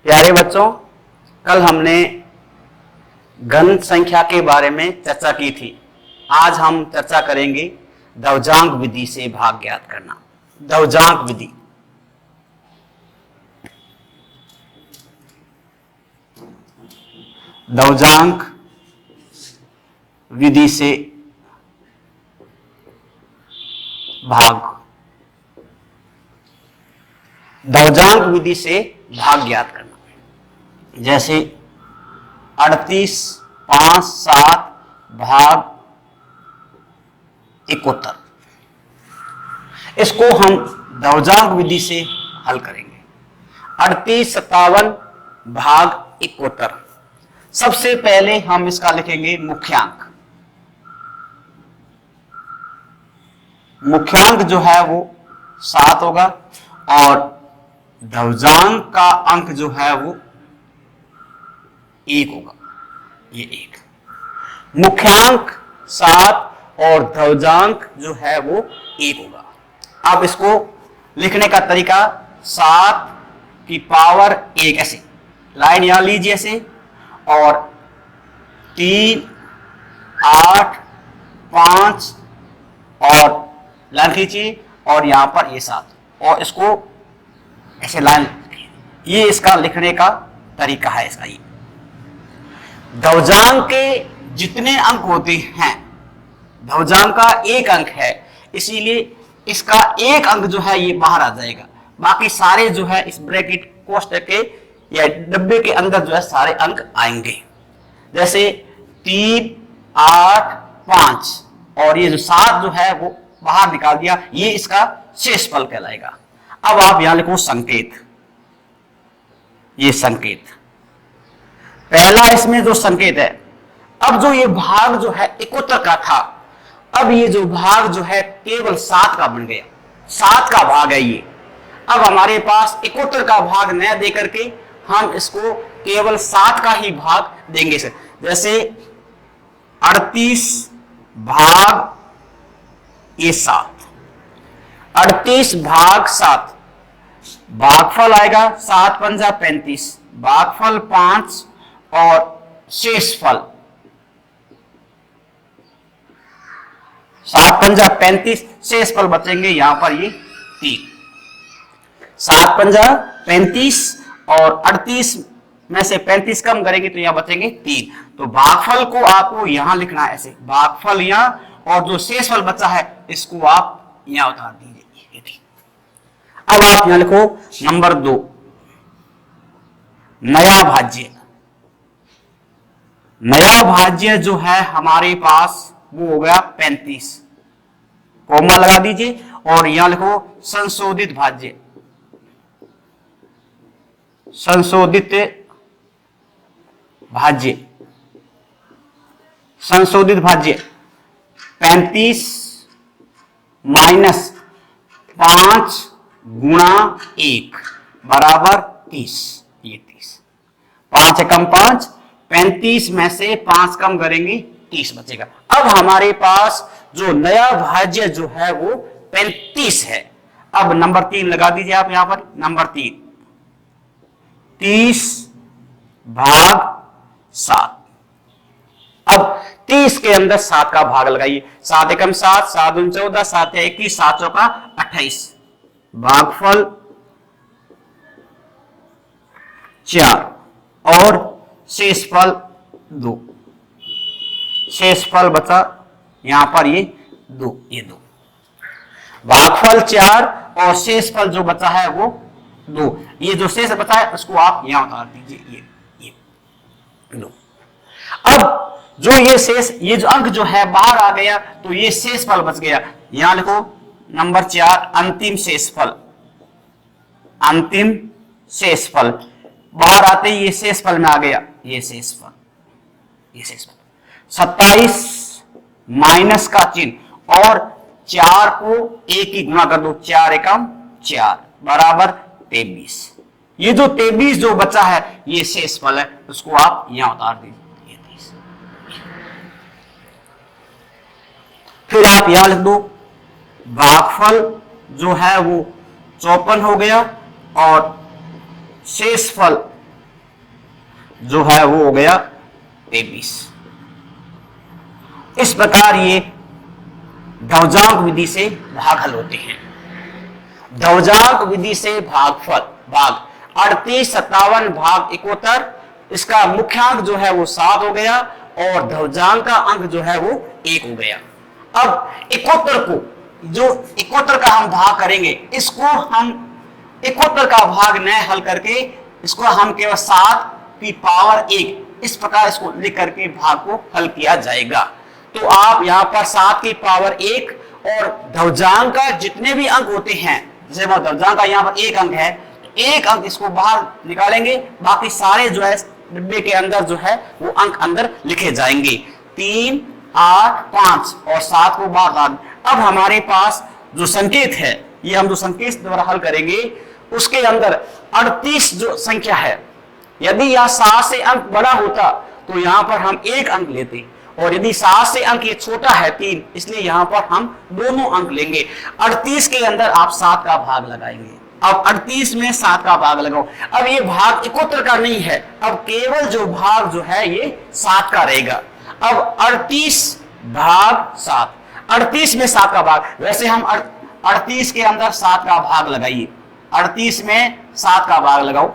प्यारे बच्चों, कल हमने घन संख्या के बारे में चर्चा की थी। आज हम चर्चा करेंगे ध्रुवांक विधि से भाग ज्ञात करना। ध्रुवांक विधि, ध्रुवांक विधि से भाग, ध्रुवांक विधि से भाग ज्ञात करना। जैसे 38, 5, 7 भाग 71, इसको हम ध्रुवांक विधि से हल करेंगे। 38, 57 भाग 71। सबसे पहले हम इसका लिखेंगे मुख्यांक। मुख्यांक जो है वो 7 होगा और ध्रुवांक का अंक जो है वो 1 होगा। ये 1 मुख्यांक 7 और ध्रुवांक जो है वो 1 होगा। अब इसको लिखने का तरीका 7 की पावर 1 ऐसे लाइन यहां लीजिए ऐसे, और 3, 8, 5 और लाइन खींचिए और यहां पर ये 7 और इसको ऐसे लाइन, ये इसका लिखने का तरीका है। इसका ये ध्रुवांक के जितने अंक होते हैं, ध्रुवांक का 1 अंक है, इसीलिए इसका 1 अंक जो है ये बाहर आ जाएगा। बाकी सारे जो है इस ब्रैकेट कोष्ठक के या डब्बे के अंदर जो है सारे अंक आएंगे। जैसे 3, 8, 5 और ये जो 7 जो है वो बाहर निकाल दिया, ये इसका शेषफल कहलाएगा। अब आप यहां लिखो संकेत। ये संकेत पहला, इसमें जो संकेत है, अब जो ये भाग जो है 71 का था, अब ये जो भाग जो है केवल 7 का बन गया। 7 का भाग है ये। अब हमारे पास 71 का भाग न दे करके हम इसको केवल 7 का ही भाग देंगे। जैसे 38 भाग ये 7, 38 भाग 7, भागफल आएगा 7 पंजा 35, भागफल 5 और शेषफल 7 पंजा 35, शेषफल बचेंगे यहां पर ये 3। 7 पंजा 35 और 38 में से 35 कम करेंगे तो यहां बचेंगे 3। तो भागफल को आपको यहां लिखना है ऐसे, भागफल यहां, और जो शेषफल बचा है इसको आप यहां उतार दीजिए। अब आप यहां लिखो नंबर 2, नया भाज्य। नया भाज्य जो है हमारे पास वो हो गया 35, कोमा लगा दीजिए, और यहां लिखो संशोधित भाज्य। संशोधित भाज्य, संशोधित भाज्य 35 माइनस 5 गुणा 1 बराबर 30। ये 30, 5 एकम 5, 35 में से 5 कम करेंगे 30 बचेगा। अब हमारे पास जो नया भाज्य जो है वो 35 है। अब नंबर 3 लगा दीजिए आप यहां पर, नंबर 3, 30 भाग 7। अब 30 के अंदर 7 का भाग लगाइए। 7 एकम 7, 7 दूनी 14, 7 या 21, 7 चौका 28, भागफल 4 और शेषफल 2। शेषफल बचा यहां पर ये 2, ये 2। भागफल 4 और शेषफल जो बचा है वो 2। ये जो शेष बचा है उसको आप यहां उतार दीजिए, ये 2। अब जो ये शेष, ये जो अंक जो है बाहर आ गया तो ये शेषफल बच गया। यहां लिखो नंबर 4, अंतिम शेषफल। अंतिम शेषफल बाहर आते ही ये शेषफल में आ गया, ये शेषफल, ये शेषफल 27 माइनस का चिन्ह और 4 को 1 ही गुणा कर दो, 4 एकम 4 बराबर 23। ये जो 23 जो बचा है ये शेषफल है, उसको आप यहां उतार दीजिए। फिर आप यहां लिख दो भागफल जो है वो 54 हो गया और शेषफल जो है वो हो गया 23। इस प्रकार ये ध्रुवजांक विधि से भाग हल होते हैं। ध्रुवजांक विधि से भागफल भाग 38, 57 भाग 71, इसका मुख्यांक जो है वो 7 हो गया और ध्रुवजांक का अंक जो है वो 1 हो गया। अब 71 को, जो 71 का हम भाग करेंगे, इसको हम 71 का भाग न हल करके इसको हम केवल 7 की पावर 1 इस प्रकार इसको लिख करके भाग को हल किया जाएगा। तो आप यहाँ पर 7 की पावर 1 और ध्रुवजांक का जितने भी अंक होते हैं, जैसे ध्रुवजांक का यहाँ पर 1 अंक है, तो 1 अंक इसको बाहर निकालेंगे, बाकी सारे जो है डिब्बे के अंदर जो है वो अंक अंदर लिखे जाएंगे। 3, 8, 5 और 7 को बाहर। अब हमारे पास जो संकेत है, ये हम जो संकेत द्वारा हल करेंगे, उसके अंदर 38 जो संख्या है, यदि यह 7 से अंक बड़ा होता तो यहां पर हम 1 अंक लेते, और यदि 7 से अंक ये छोटा है 3, इसलिए यहां पर हम दोनों अंक लेंगे। 38 के अंदर आप 7 का भाग लगाएंगे। अब 38 में 7 का भाग लगाओ। अब ये भाग 71 का नहीं है, अब केवल जो भाग जो है ये 7 का रहेगा। अब 38 भाग 7, 38 में 7 का भाग, वैसे हम 38 के अंदर 7 का भाग लगाइए। 38 में 7 का भाग लगाओ।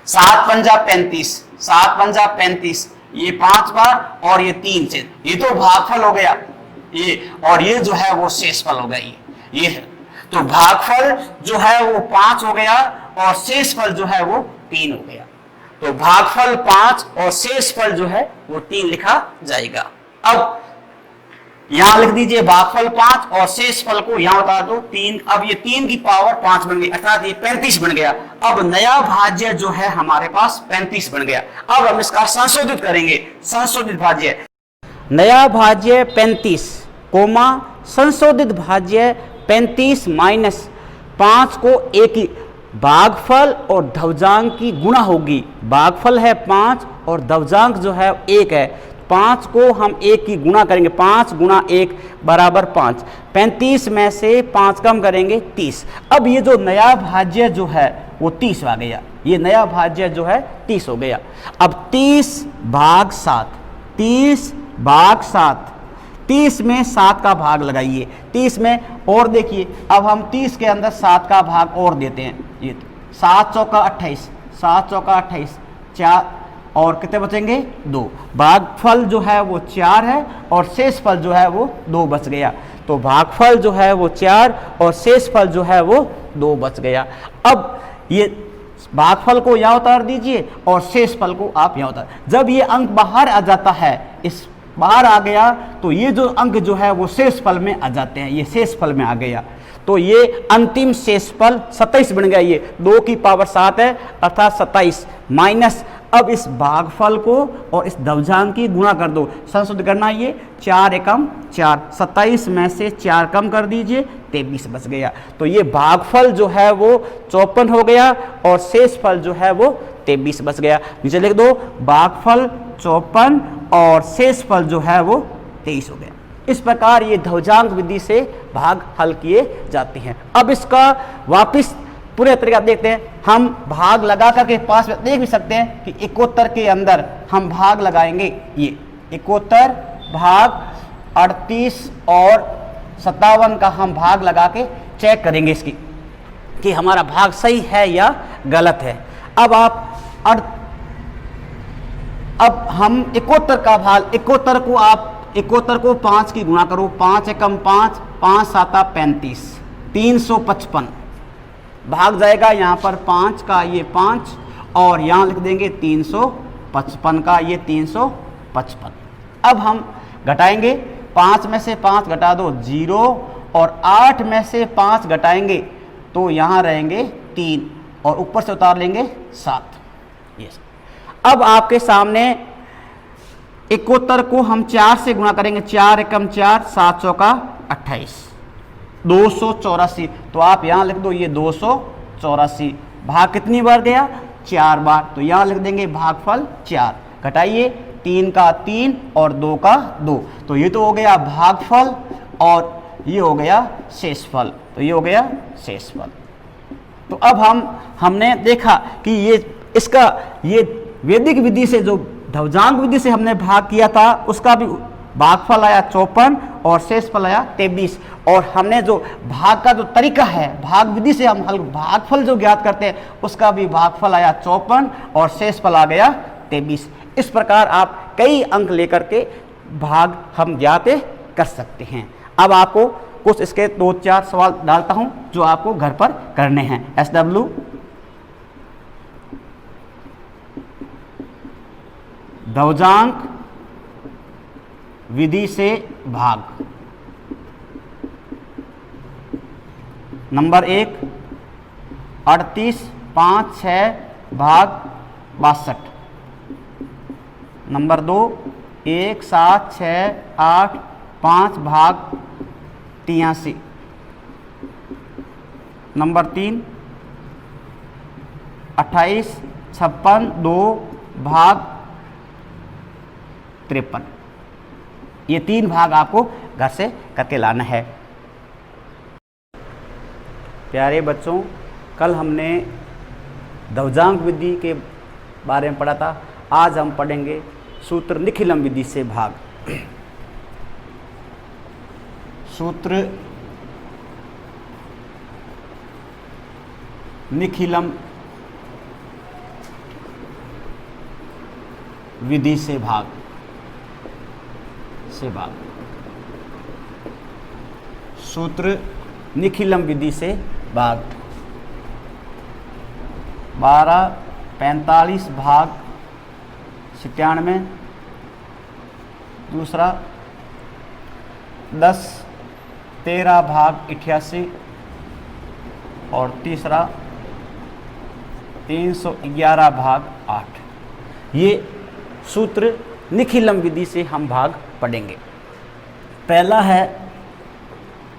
7 पंजा 35, 7 पंजा 35, ये 5 बार और ये 3 से, ये तो भागफल हो गया ये, और ये जो है वो शेषफल हो गया ये है। तो भागफल जो है वो 5 हो गया और शेषफल जो है वो 3 हो गया। तो भागफल 5 और शेषफल जो है वो 3 लिखा जाएगा। अब यहां लिख दीजिए भागफल 5 और शेषफल को यहां बता दो 3। अब ये 3 की पावर 5 बन गई, अर्थात ये 35 बन गया। अब नया भाज्य जो है हमारे पास 35 बन गया। अब हम इसका संशोधित करेंगे, संशोधित भाज्य। नया भाज्य 35, कोमा संशोधित भाज्य 35 माइनस 5 को एक ही भागफल और ध्रुवजांक की गुणा होगी। भागफल है 5 और ध्रुवजांक जो है 1 है, 5 को हम 1 की गुणा करेंगे, 5 गुणा 1 बराबर 5। 35 में से 5 कम करेंगे 30। अब ये जो नया भाज्य जो है वो 30 आ गया, ये नया भाज्य जो है 30 हो गया। अब 30 भाग 7, 30 भाग 7, 30 में 7 का भाग लगाइए। 30 में और देखिए, अब हम 30 के अंदर 7 का भाग और देते हैं। ये 7 चौका 28, 7 चौका 28, 4 और कितने बचेंगे 2। भागफल जो है वो 4 है और शेषफल जो है वो 2 बच गया। तो भागफल जो है वो 4 और शेषफल जो है वो 2 बच गया। अब ये भागफल को यहाँ उतार दीजिए और शेषफल को आप यहाँ उतार। जब ये अंक बाहर आ जाता है, इस बाहर आ गया, तो ये जो अंक जो है वो शेषफल में आ जाते हैं, ये शेषफल में आ गया। तो ये अंतिम शेषफल 27 बन गया। ये 2 की पावर 7 है, अर्थात 27 माइनस, अब इस भागफल को और इस ध्रुवजांक की गुणा कर दो। संशोधित करना, ये 4 एकम 4, 27 में से 4 कम कर दीजिए, 23 बच गया। तो ये भागफल जो है वो 54 हो गया और शेषफल जो है वो 23 बच गया। नीचे लिख दो भागफल 54 और शेषफल जो है वो 23 हो गया। इस प्रकार ये ध्रुवजांक विधि से भाग हल किए जाते हैं। अब इसका वापिस पूरे तरीका देखते हैं। हम भाग लगा करके पास में देख भी सकते हैं कि 71 के अंदर हम भाग लगाएंगे। ये 71 भाग 38 और 57 का हम भाग लगा के चेक करेंगे इसकी कि हमारा भाग सही है या गलत है। अब हम 71 का भाग, 71 को आप 71 को 5 की गुणा करो, 5 एकम 5, 5 7 35, 355 भाग जाएगा। यहाँ पर 5 का ये 5 और यहाँ लिख देंगे 355 का ये 355। अब हम घटाएंगे, 5 में से 5 घटा दो 0 और 8 में से 5 घटाएंगे तो यहाँ रहेंगे 3 और ऊपर से उतार लेंगे 7। यस, अब आपके सामने 71 को हम 4 से गुणा करेंगे, 4 एकम 4, 7 चौका 28, 284। तो आप यहाँ लिख दो ये 284। भाग कितनी बार गया? 4 बार। तो यहाँ लिख देंगे भागफल 4। घटाइए, 3 का 3 और 2 का 2। तो ये तो हो गया भागफल और ये हो गया शेषफल। तो ये हो गया शेषफल। तो अब हमने देखा कि ये वैदिक विधि से जो ध्वजांक विधि से हमने भाग किया था उसका भी भागफल आया 54 और शेषफल आया 23। और हमने जो भाग का जो तरीका है, भाग विधि से हम भागफल जो ज्ञात करते हैं उसका भी भागफल आया 54 और शेषफल आ गया 23। इस प्रकार आप कई अंक लेकर के भाग हम ज्ञात कर सकते हैं। अब आपको कुछ इसके 2-4 सवाल डालता हूं जो आपको घर पर करने हैं। SW ध्वजांक विधि से भाग। नंबर 1 38, 5, 6 भाग 62। नंबर 2 1, 7, 6, 8, 5 भाग 83। नंबर 3 28, 56, 2 भाग 53। ये 3 भाग आपको घर से करके लाना है। प्यारे बच्चों, कल हमने ध्वजांक विधि के बारे में पढ़ा था। आज हम पढ़ेंगे सूत्र निखिलम विधि से भाग। सूत्र निखिलम विधि से भाग। सूत्र निखिलम विधि से भाग। 12, 45 भाग 97। दूसरा 10, 13 भाग 88। और तीसरा 311 भाग 8। ये सूत्र निखिलम विधि से हम भाग पढ़ेंगे। पहला है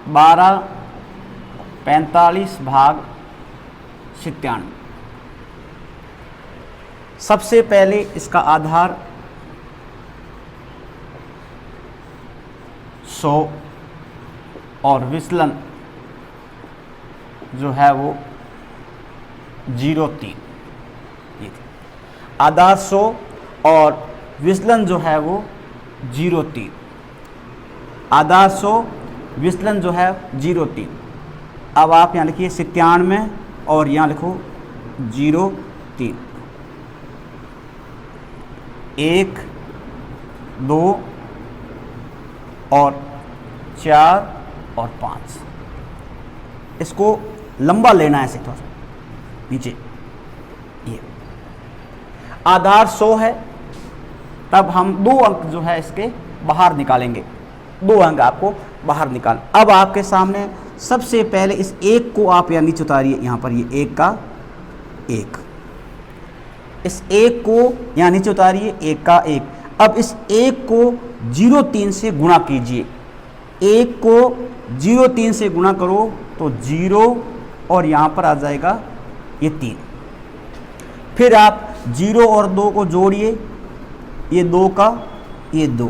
12, 45 भाग 97। सबसे पहले इसका आधार 100 और विचलन जो है वो 0.3। आधार 100 और विचलन जो है वो 0.3। आधार 100, विचलन जो है 0.3। अब आप यहाँ लिखिए 97 और यहाँ लिखो 0.3। 1, 2 और 4 और 5। इसको लंबा लेना है, थोड़ा सा नीचे। ये आधार 100 है, तब हम 2 अंक जो है इसके बाहर निकालेंगे। 2 अंक आपको बाहर निकाल। अब आपके सामने सबसे पहले इस 1 को आप यहाँ नीचे उतारिए। यहाँ पर ये 1 का 1, इस 1 को यहाँ नीचे उतारिए। 1 का 1। अब इस 1 को 0.3 से गुणा कीजिए। 1 को 0.3 से गुणा करो तो 0 और यहाँ पर आ जाएगा ये 3। फिर आप 0 और 2 को जोड़िए। ये 2 का ये 2।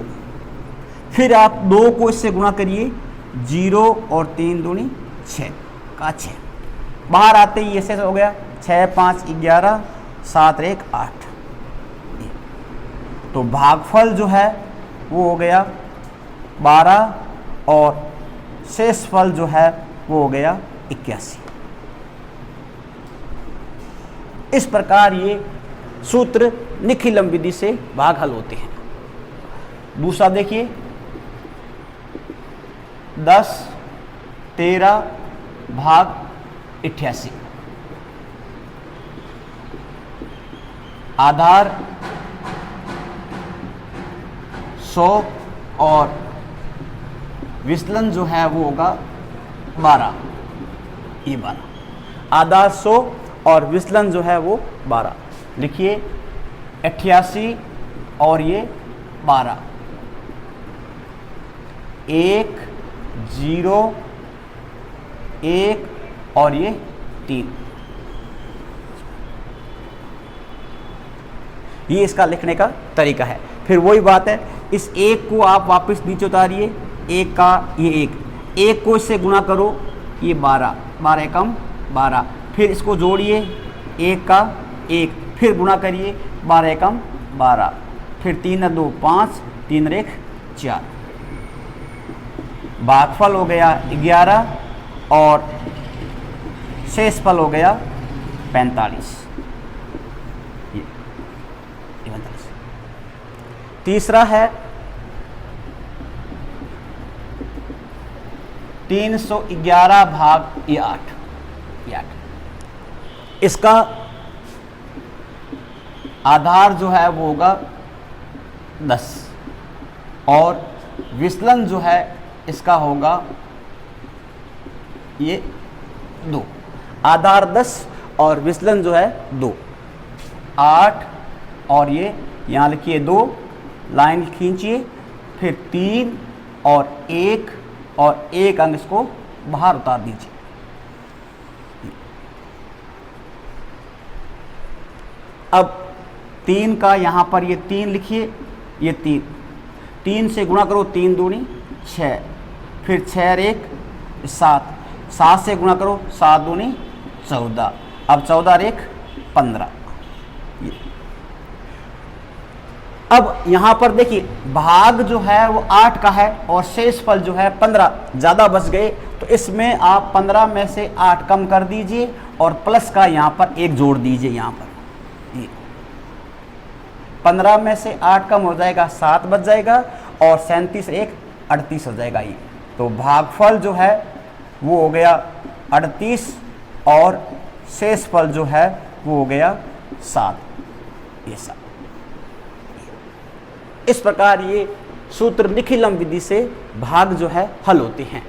फिर आप 2 को इससे गुणा करिए। 0 और 3 दूनी 6 का 6। बाहर आते ही ये शेष हो गया 6, 5, 11, 7, 1, 8। तो भागफल जो है वो हो गया 12 और शेषफल जो है वो हो गया 81। इस प्रकार ये सूत्र निखिलम विधि से भाग हल होते हैं। दूसरा देखिए 10, 13 भाग 88। आधार 100 और विचलन जो है वो होगा 12। ये 12 आधार 100 और विचलन जो है वो 12। लिखिए 88 और ये 12। 1, 0, 1 और ये 3। ये इसका लिखने का तरीका है। फिर वही बात है, इस 1 को आप वापस नीचे उतारिए। 1 का ये 1 को इससे गुणा करो, ये 12, 12 एकम 12। फिर इसको जोड़िए 1 का 1, फिर गुणा करिए 12 एकम 12, फिर 3 2 5, 3 1 4, भागफल हो गया 11 और शेषफल हो गया 45। ये 45। तीसरा है 311 भाग ये 8, ये 8। इसका आधार जो है वो होगा 10 और विचलन जो है इसका होगा ये 2। आधार 10 और विचलन जो है 2, 8 और ये यहाँ लिखिए 2, लाइन खींचिए, फिर 3 और 1 अंक इसको बाहर उतार दीजिए। अब 3 का यहाँ पर ये 3 लिखिए, ये 3 से गुणा करो, 3 दूनी 6, फिर 6 और 1 7, 7 से गुणा करो, 7 दूनी 14, अब 14 और 1 15। अब यहाँ पर देखिए भाग जो है वो 8 का है और शेषफल जो है 15, ज़्यादा बच गए तो इसमें आप 15 में से 8 कम कर दीजिए और प्लस का यहाँ पर 1 जोड़ दीजिए। यहाँ पर 15 में से 8 कम हो जाएगा, 7 बच जाएगा और 37 1 38 हो जाएगा। ये तो भागफल जो है वो हो गया 38 और शेषफल जो है वो हो गया 7। ये 7। इस प्रकार ये सूत्र निखिलम विधि से भाग जो है हल होते हैं।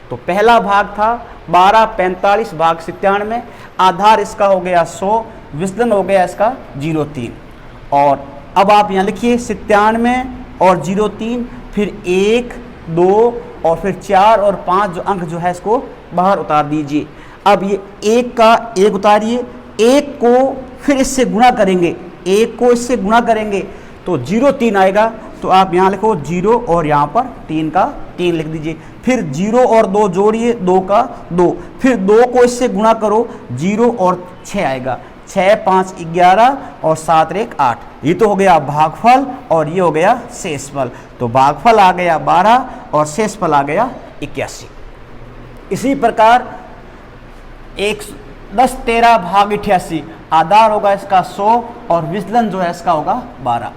तो पहला भाग था 12 45 भाग 97, आधार इसका हो गया 100, विचलन हो गया इसका 0,3। और अब आप यहाँ लिखिए 97 और 0,3, फिर 1 2 और फिर 4 और 5 जो अंक जो है इसको बाहर उतार दीजिए। अब ये 1 का 1 उतारिए, 1 को फिर इससे गुणा करेंगे, 1 को इससे गुणा करेंगे तो 0,3 आएगा। तो आप यहाँ लिखो 0 और यहाँ पर 3 का 3 लिख दीजिए, फिर 0 और 2 जोड़िए, 2 का 2, फिर 2 को इससे गुणा करो, 0 और 6 आएगा, 6 5 11 और 7 1 8। ये तो हो गया भागफल और ये हो गया शेषफल। तो भागफल आ गया 12 और शेषफल आ गया 81। इसी प्रकार 10 13 भाग 88, आधार होगा इसका 100 और विचलन जो है इसका होगा 12।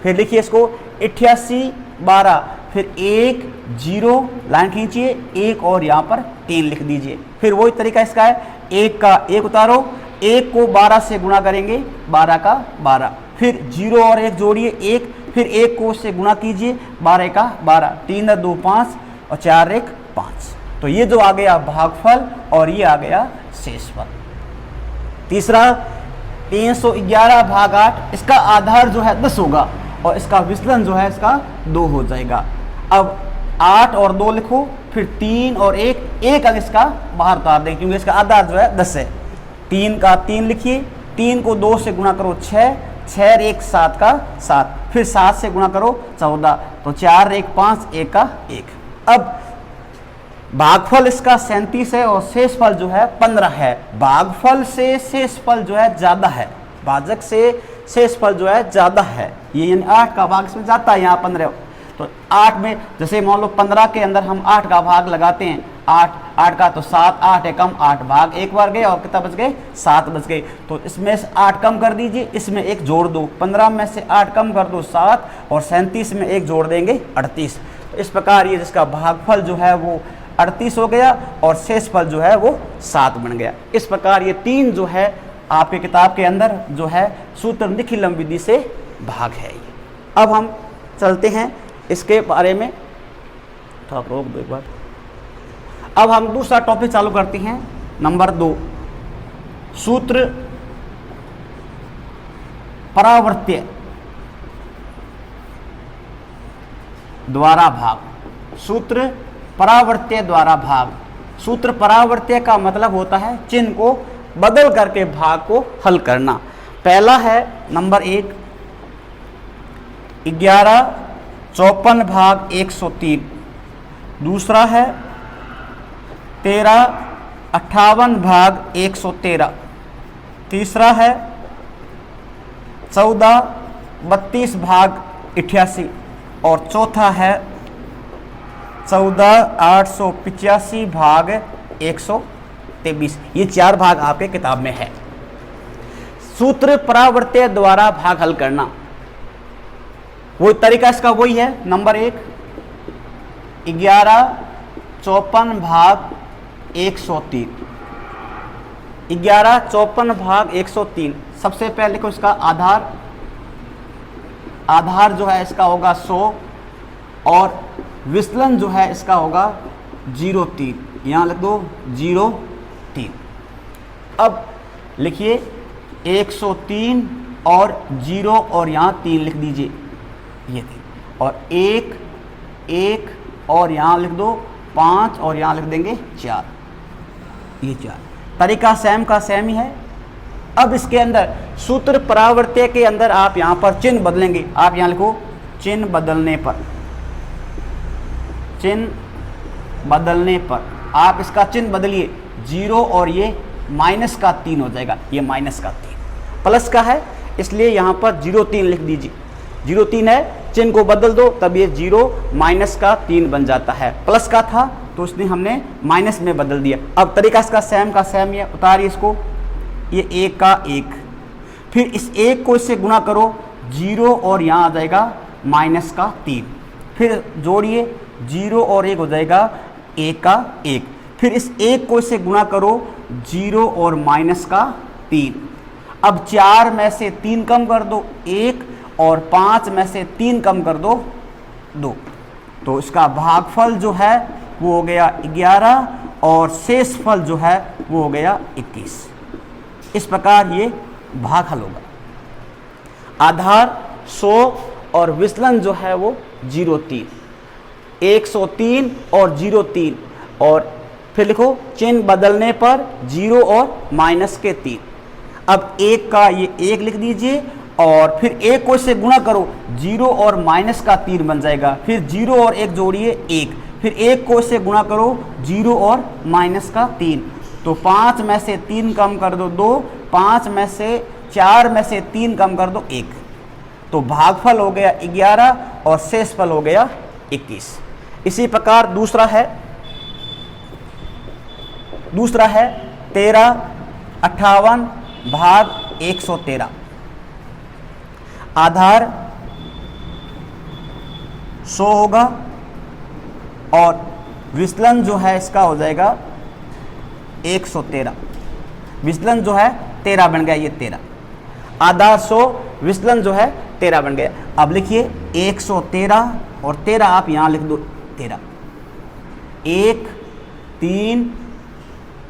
फिर लिखिए इसको 88 12, फिर 1 0 लाइन खींचिए, 1 और यहाँ पर 3 लिख दीजिए। फिर वही तरीका इसका है, 1 का 1 उतारो, 1 को 12 से गुणा करेंगे, 12 का 12, फिर 0 और 1 जोड़िए 1, फिर 1 को उससे गुणा कीजिए, 12 का 12, 3 2 5 और 4 1 5। तो ये जो आ गया भागफल और ये आ गया शेषफल। तीसरा 311 भाग 8, इसका आधार जो है 10 होगा और इसका विचलन जो है इसका 2 हो जाएगा। अब 8 और 2 लिखो, फिर 3 और 1 अंक इसका बाहर उतार दें क्योंकि इसका आधार जो है 10 है। 3 का 3 लिखिए, 3 को 2 से गुणा करो 6, 6 और 1 7 का 7, फिर 7 से गुणा करो 14, तो 4 1 5 1 का 1। अब भागफल इसका 37 है और शेषफल जो है 15 है। भागफल से शेषफल जो है ज़्यादा है, भाजक से शेषफल जो है ज़्यादा है। ये यानी 8 का भाग इसमें जाता है, यहाँ 15। तो 8 में जैसे मान लो 15 के अंदर हम 8 का भाग लगाते हैं, 8 का तो 7, 8 एकम 8 भाग 1 बार गए और कितना बच गए, 7 बच गए। तो इसमें से 8 कम कर दीजिए, इसमें 1 जोड़ दो, 15 में से 8 कम कर दो 7 और 37 में 1 जोड़ देंगे 38। तो इस प्रकार ये जिसका भागफल जो है वो 38 हो गया और शेषफल जो है वो 7 बन गया। इस प्रकार ये 3 जो है आपके किताब के अंदर जो है सूत्र निखिलम विधि से भाग है। अब हम चलते हैं इसके बारे में, थोड़ा रोक दो एक बार। अब हम दूसरा टॉपिक चालू करते हैं, नंबर 2, सूत्र परावर्त्य द्वारा भाग। सूत्र परावर्त्य द्वारा भाग। सूत्र परावर्त्य का मतलब होता है चिन्ह को बदल करके भाग को हल करना। पहला है नंबर 1, 11 54 भाग 103। दूसरा है 13 58 भाग 113। तीसरा है 14 32 भाग 88 और चौथा है 14 885 भाग 123। ये 4 भाग आपके किताब में है। सूत्र परावर्त्य द्वारा भाग हल करना, वो तरीका इसका वही है। नंबर 1 11 54 भाग 103, 11 54 भाग 103। सबसे पहले देखो इसका आधार जो है इसका होगा 100 और विचलन जो है इसका होगा 0.3, यहाँ लिख दो 0.3। अब लिखिए 103 और 0 और यहाँ 3 लिख दीजिए, ये 3 और 1 और यहाँ लिख दो 5 और यहाँ लिख देंगे 4, ये 4। तरीका सेम का सेम ही है। अब इसके अंदर सूत्र परावर्त्य के अंदर आप यहाँ पर चिन्ह बदलेंगे। आप यहाँ लिखो चिन्ह बदलने पर आप इसका चिन्ह बदलिए 0 और ये माइनस का 3 हो जाएगा, ये माइनस का 3 प्लस का है इसलिए यहाँ पर 0.3 लिख दीजिए। 0.3 है, चिन्ह को बदल दो तब ये 0 माइनस का 3 बन जाता है। प्लस का था तो इसने हमने माइनस में बदल दिया। अब तरीका इसका सेम का सेम ही है। उतारिए इसको, ये 1 का 1, फिर इस 1 को इससे गुणा करो 0 और यहाँ आ जाएगा माइनस का 3, फिर जोड़िए 0 और 1 हो जाएगा 1 का 1, फिर इस 1 को इससे गुणा करो 0 और माइनस का 3। अब 4 में से 3 कम कर दो 1 और 5 में से 3 कम कर दो 2, तो इसका भागफल जो है वो हो गया 11 और शेष फल जो है वो हो गया 21। इस प्रकार ये भाग हल होगा। आधार 100 और विचलन जो है वो 0.3, 103 और 0.3 और फिर लिखो चिन्ह बदलने पर 0 और माइनस के 3। अब 1 का ये 1 लिख दीजिए और फिर 1 को इससे गुणा करो 0 और माइनस का 3 बन जाएगा, फिर 0 और 1 जोड़िए 1, फिर 1 को इससे गुणा करो 0 और माइनस का 3, तो 5 में से 3 कम कर दो 2, 5 में से 4 में से 3 कम कर दो 1, तो भागफल हो गया 11 और शेष फल हो गया 21। इसी प्रकार दूसरा है 13 58 भाग 113। आधार 100 होगा और विचलन जो है इसका हो जाएगा 113। विचलन जो है 13 बन गया, ये 13। आधार 100, विचलन जो है 13 बन गया। अब लिखिए 113 और 13 आप यहाँ लिख दो 13, 1 3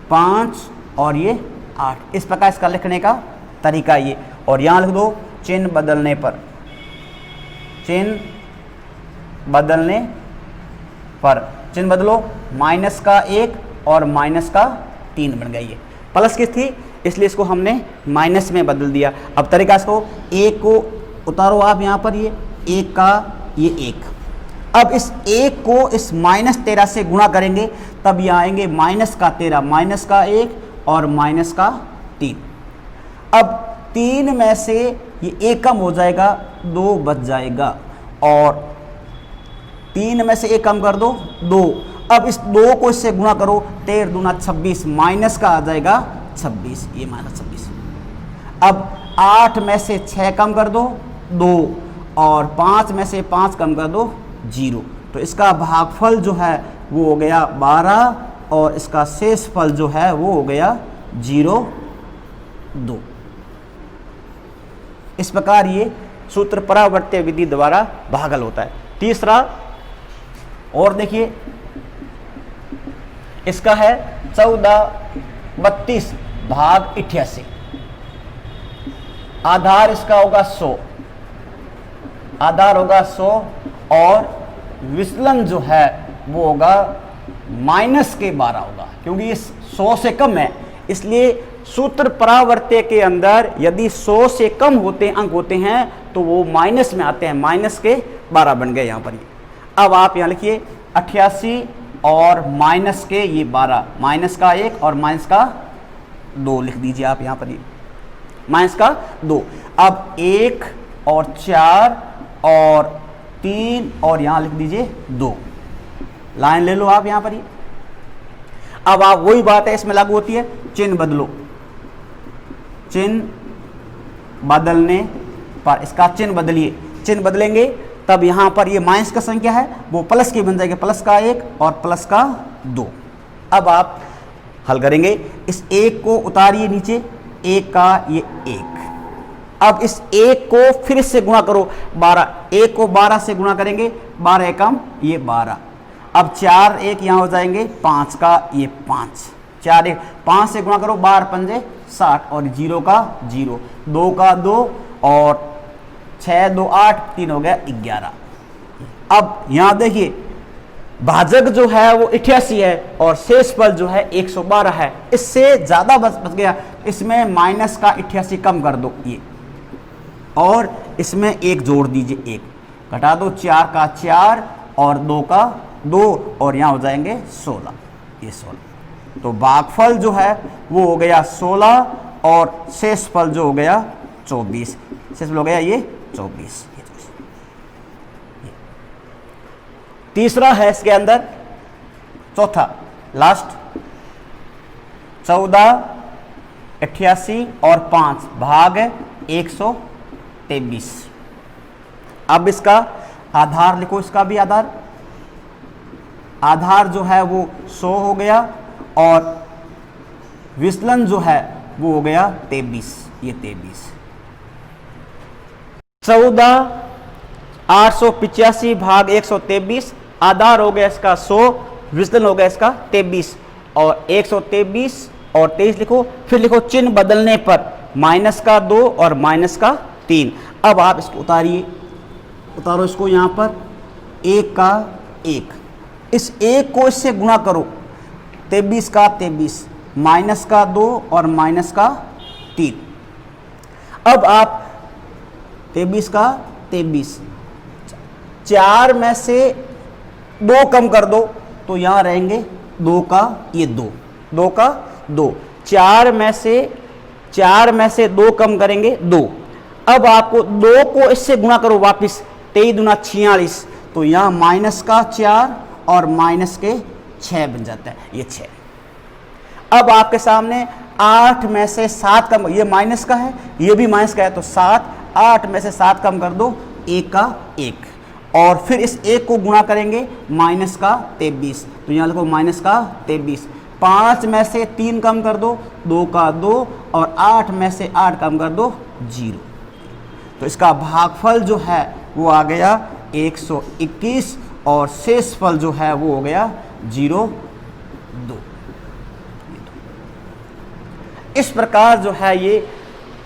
5 और ये 8। इस प्रकार इसका लिखने का तरीका ये। और यहाँ लिख दो चिन्ह बदलो माइनस का 1 और माइनस का 3 बन गई है। प्लस की थी इसलिए इसको हमने माइनस में बदल दिया। अब तरीका इसको 1 को उतारो आप यहाँ पर, ये 1 का ये 1। अब इस 1 को इस -13 से गुणा करेंगे तब ये आएंगे -13, माइनस का 1 और माइनस का 3। अब 3 में से ये 1 कम हो जाएगा 2 बच जाएगा और 3 में से 1 कम कर दो 2। अब इस 2 को इससे गुणा करो 13 दूना 26, माइनस का आ जाएगा 26, ये -26। अब 8 में से 6 कम कर दो 2 और 5 में से 5 कम कर दो 0, तो इसका भागफल जो है वो हो गया 12 और इसका शेष फल जो है वो हो गया 0.2। इस प्रकार ये सूत्र परावर्त्य विधि द्वारा भागल होता है। तीसरा और देखिए इसका है 14 32 भाग 88। आधार इसका होगा 100, आधार होगा 100 और विचलन जो है वो होगा -12 होगा, क्योंकि ये 100 से कम है। इसलिए सूत्र परावर्त्य के अंदर यदि 100 से कम अंक होते हैं तो वो माइनस में आते हैं, -12 बन गए यहाँ पर। अब आप यहाँ लिखिए 88 और माइनस के ये 12, माइनस का 1 और माइनस का 2 लिख दीजिए आप यहाँ पर। माइनस का 2। अब 1 और 4 और 3 और यहां लिख दीजिए 2, लाइन ले लो आप यहां पर। ये अब आप वही बात है इसमें लागू होती है, चिन्ह बदलो, चिन्ह बदलने पर इसका चिन्ह बदलिए, चिन्ह बदलेंगे तब यहां पर ये माइनस का संख्या है वो प्लस की बन जाएगी, प्लस का 1 और प्लस का 2। अब आप हल करेंगे, इस 1 को उतारिए नीचे, 1 का ये 1। अब इस 1 को फिर से गुणा करो 12, 1 को 12 से गुणा करेंगे, 12 एकम ये 12। अब 4 1 यहाँ हो जाएंगे, 5 का ये 5, 4 1 5 से गुणा करो, 12 पंजे 60 और 0 का 0, 2 का 2 और 6 2 8, 3 हो गया 11। अब यहाँ देखिए भाजक जो है वो 88 है और शेषफल जो है 112 है, इससे ज़्यादा बच गया। इसमें माइनस का 88 कम कर दो ये, और इसमें 1 जोड़ दीजिए, 1 घटा दो, 4 का 4 और 2 का 2 और यहाँ हो जाएंगे 16, ये 16। तो भागफल जो है वो हो गया 16 और शेषफल जो हो गया 24, शेषफल हो गया ये 24। तीसरा है इसके अंदर, चौथा लास्ट, 14 88 और 5 भाग 123। अब इसका आधार लिखो, इसका भी आधार जो है वो 100 हो गया और विचलन जो है वो हो गया 23, ये 23। 14 885 भाग 123, आधार हो गया इसका 100, विचलन हो गया इसका 23 और 123 और 23 लिखो, फिर लिखो चिन्ह बदलने पर माइनस का 2 और माइनस का 3। अब आप इसको उतारिए, उतारो इसको यहाँ पर, 1 का 1, इस 1 को इससे गुणा करो, 23 का 23, माइनस का 2 और माइनस का 3। अब आप 23 का 23, 4 में से 2 कम कर दो तो यहाँ रहेंगे 2 का ये 2, 2 का 2, 4 में से 2 कम करेंगे 2। अब आपको 2 को इससे गुणा करो वापिस, 23 दूना 46, तो यहाँ माइनस का 4 और माइनस के 6 बन जाता है, ये 6। अब आपके सामने 8 में से 7 कम, ये माइनस का है ये भी माइनस का है, तो 7, 8 में से 7 कम कर दो, 1 का 1 और फिर इस 1 को गुणा करेंगे माइनस का 23, तो यहाँ लिखो माइनस का 23। 5 में से 3 कम कर दो, 2 का 2 और 8 में से 8 कम कर दो 0। तो इसका भागफल जो है वो आ गया 121 और शेषफल जो है वो हो गया 0 2। इस प्रकार जो है ये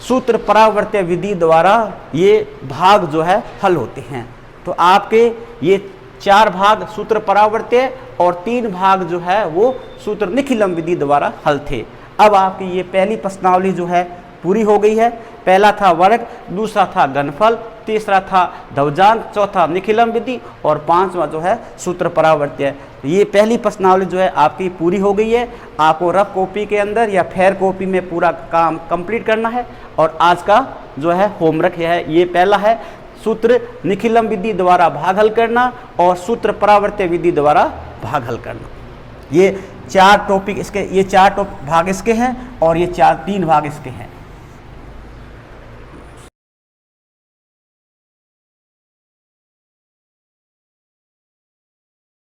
सूत्र परावर्त्य विधि द्वारा ये भाग जो है हल होते हैं। तो आपके ये 4 भाग सूत्र परावर्त्य और 3 भाग जो है वो सूत्र निखिलम विधि द्वारा हल थे। अब आपकी ये पहली प्रश्नावली जो है पूरी हो गई है। पहला था वर्ग, दूसरा था घनफल, तीसरा था ध्रुवांक, चौथा निखिलम विधि और 5वां जो है सूत्र परावर्त्य। ये पहली प्रश्नावली जो है आपकी पूरी हो गई है। आपको रफ कॉपी के अंदर या फेयर कॉपी में पूरा काम कंप्लीट करना है। और आज का जो है होमवर्क है ये पहला है, सूत्र निखिलम विधि द्वारा भाग हल करना और सूत्र परावर्त्य विधि द्वारा भाग हल करना। ये 4 टॉपिक इसके, ये 4 भाग इसके हैं और ये 3 भाग इसके हैं।